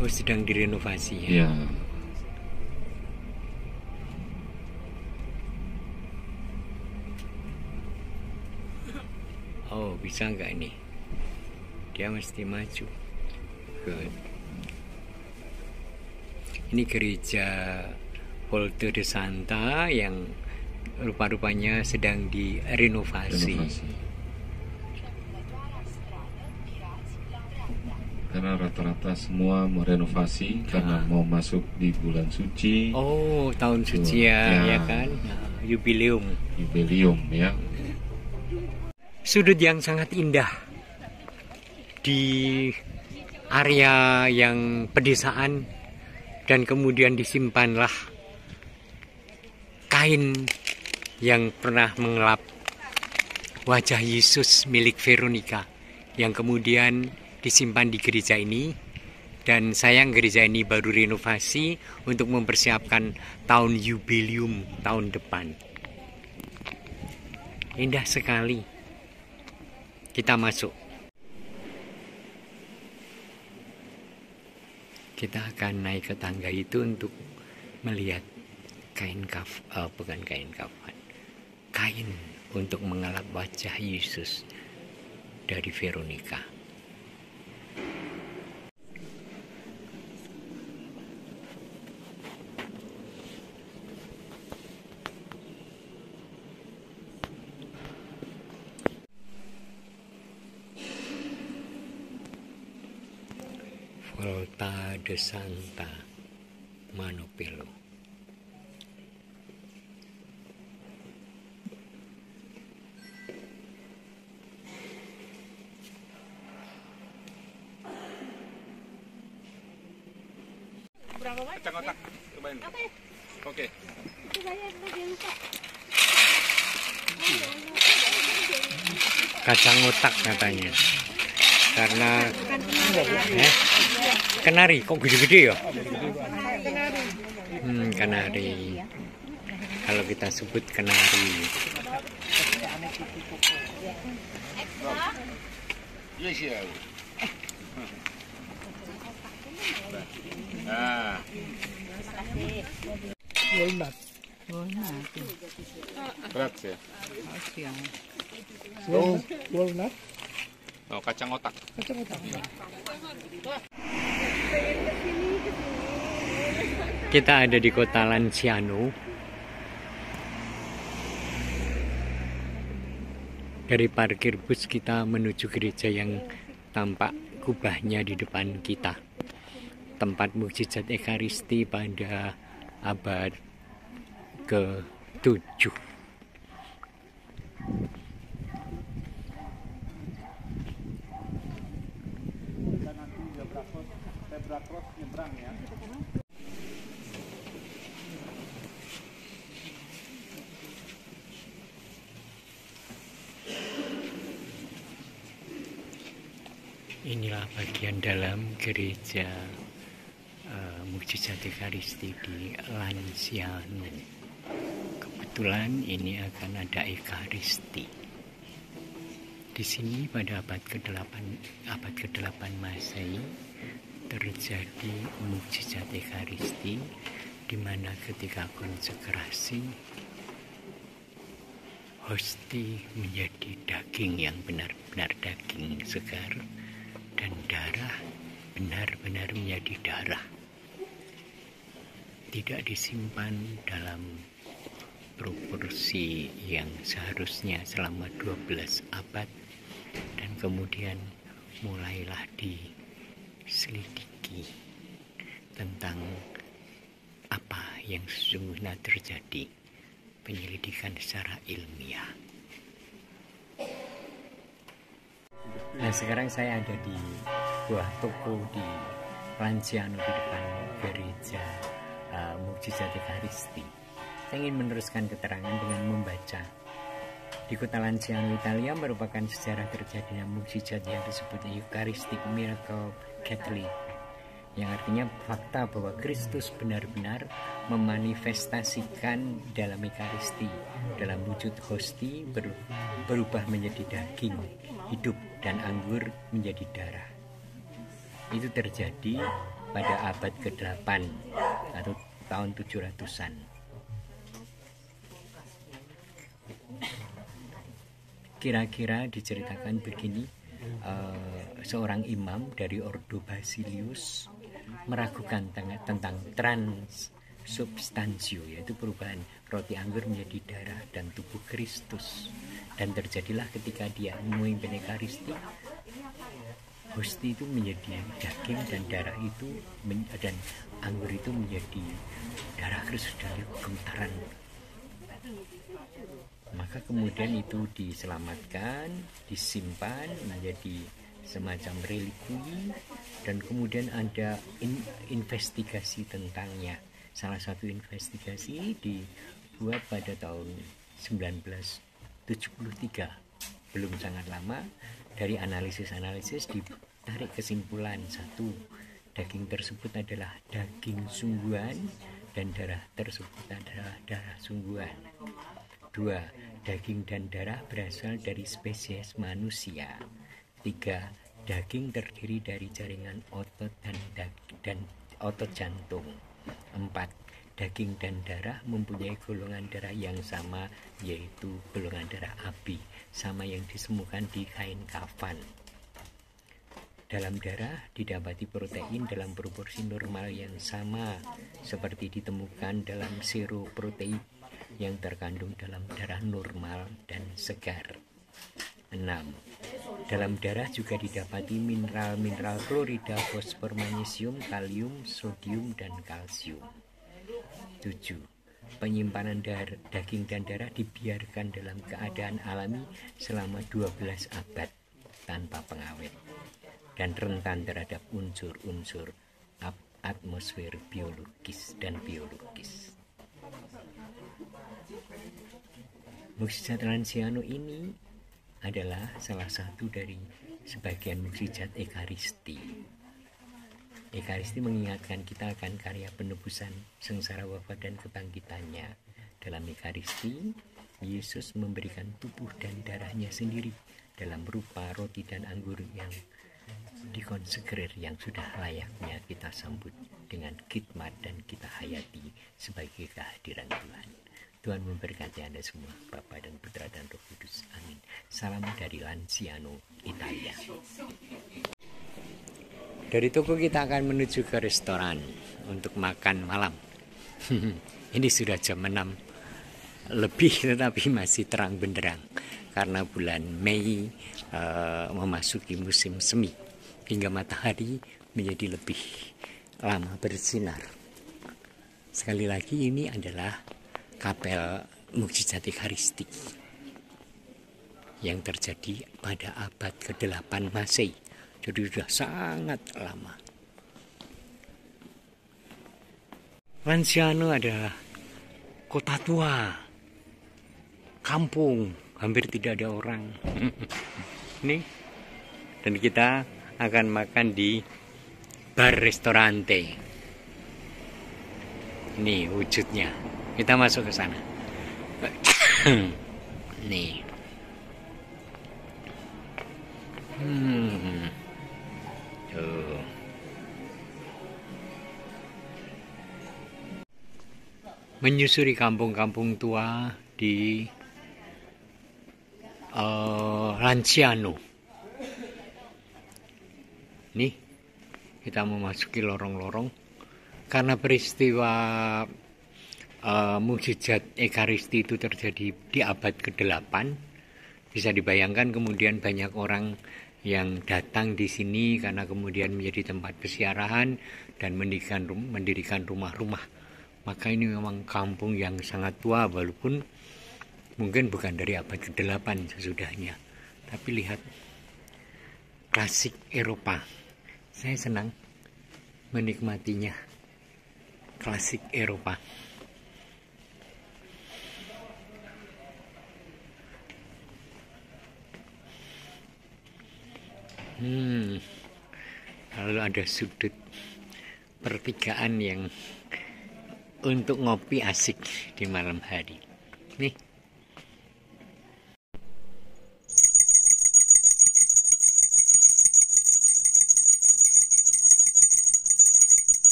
Oh, sedang direnovasi ya? Ya. Oh, bisa nggak ini? Dia mesti maju. Good. Ini gereja Volta de Santa yang rupa-rupanya sedang direnovasi. Karena rata-rata semua mau renovasi karena mau masuk di bulan suci. Oh, tahun suci ya kan? Jubileum ya. Sudut yang sangat indah di area yang pedesaan, dan kemudian disimpanlah kain yang pernah mengelap wajah Yesus milik Veronica yang kemudian disimpan di gereja ini. Dan sayang gereja ini baru renovasi untuk mempersiapkan tahun jubileum tahun depan. Indah sekali. Kita masuk. Kita akan naik ke tangga itu untuk melihat kain untuk mengelap wajah Yesus dari Veronica. Volta de Santa Manopelo. Berapa banyak? Kacang otak, cobain. Oke. Itu banyak lagi lupa. Kacang otak katanya. Karena kenari kok gede-gede ya? Kenari. Kalau kita sebut kenari. Iya sih. Nah. Walnut. Berat ya. Walnut. Oh, kacang otak. Kita ada di kota Lanciano. Dari parkir bus kita menuju gereja yang tampak kubahnya di depan kita. Tempat mukjizat Ekaristi pada abad ke-7. Inilah bagian dalam gereja mukjizat Ekaristi di Lanciano. Kebetulan ini akan ada Ekaristi. Di sini pada abad ke-8 Masehi terjadi mukjizat Ekaristi, di mana ketika konsekrasi hosti menjadi daging yang benar-benar daging segar, dan darah benar-benar menjadi darah. Tidak disimpan dalam proporsi yang seharusnya selama 12 abad, dan kemudian mulailah diselidiki tentang apa yang sesungguhnya terjadi, penyelidikan secara ilmiah. Nah, sekarang saya ada di sebuah toko di Lanciano di depan gereja mukjizat Ekaristi. Saya ingin meneruskan keterangan dengan membaca. Di kota Lanciano, Italia merupakan sejarah terjadinya mukjizat yang disebut Eucharistic Miracle Catholic, yang artinya fakta bahwa Kristus benar-benar memanifestasikan dalam Ekaristi, dalam wujud hosti berubah menjadi daging hidup dan anggur menjadi darah. Itu terjadi pada abad ke-8 atau tahun 700-an. Kira-kira diceritakan begini, seorang imam dari Ordo Basilius meragukan tentang transubstansio, yaitu perubahan roti anggur menjadi darah dan tubuh Kristus. Dan terjadilah ketika dia memimpin Ekaristi, hosti itu menjadi daging dan darah itu dan anggur itu menjadi darah Kristus dari gemetaran. Maka kemudian itu diselamatkan, disimpan menjadi semacam relikui, dan kemudian ada investigasi tentangnya. Salah satu investigasi dibuat pada tahun 1973, belum sangat lama. Dari analisis-analisis ditarik kesimpulan: 1, daging tersebut adalah daging sungguhan dan darah tersebut adalah darah sungguhan. 2, daging dan darah berasal dari spesies manusia. 3, daging terdiri dari jaringan otot dan otot jantung. 4, daging dan darah mempunyai golongan darah yang sama, yaitu golongan darah AB, sama yang ditemukan di kain kafan. Dalam darah didapati protein dalam proporsi normal yang sama seperti ditemukan dalam seroprotein yang terkandung dalam darah normal dan segar. 6, dalam darah juga didapati mineral-mineral klorida, fosfor, magnesium, kalium, sodium, dan kalsium. 7, penyimpanan daging dan darah dibiarkan dalam keadaan alami selama 12 abad tanpa pengawet dan rentan terhadap unsur-unsur atmosfer biologis dan biologis. Mukjizat Lanciano ini adalah salah satu dari sebagian mukjizat Ekaristi. Ekaristi mengingatkan kita akan karya penebusan sengsara wafat dan kebangkitannya. Dalam Ekaristi, Yesus memberikan tubuh dan darahnya sendiri dalam rupa roti dan anggur yang dikonsegrer, yang sudah layaknya kita sambut dengan khidmat dan kita hayati sebagai kehadiran Tuhan. Tuhan memberkati Anda semua, Bapa dan Putra dan Roh Kudus. Amin. Salam dari Lanciano, Italia. Dari toko kita akan menuju ke restoran untuk makan malam. Ini sudah jam 6 lebih, tetapi masih terang benderang karena bulan Mei memasuki musim semi, hingga matahari menjadi lebih lama bersinar. Sekali lagi, ini adalah Kapel Mukjizat Ekaristi yang terjadi pada abad ke-8 Masehi. Jadi sudah sangat lama. Lanciano adalah kota tua, kampung, hampir tidak ada orang. Nih, dan kita akan makan di bar restorante. Ini wujudnya. Kita masuk ke sana. Nih. Tuh. Menyusuri kampung-kampung tua di Lanciano. Nih, kita memasuki lorong-lorong karena peristiwa mukjizat Ekaristi itu terjadi di abad ke-8. Bisa dibayangkan kemudian banyak orang yang datang di sini karena kemudian menjadi tempat peziarahan dan mendirikan rumah-rumah. Maka ini memang kampung yang sangat tua, walaupun mungkin bukan dari abad ke-8 sesudahnya. Tapi lihat, klasik Eropa. Saya senang menikmatinya. Klasik Eropa. Lalu ada sudut pertigaan yang untuk ngopi asik di malam hari. Nih.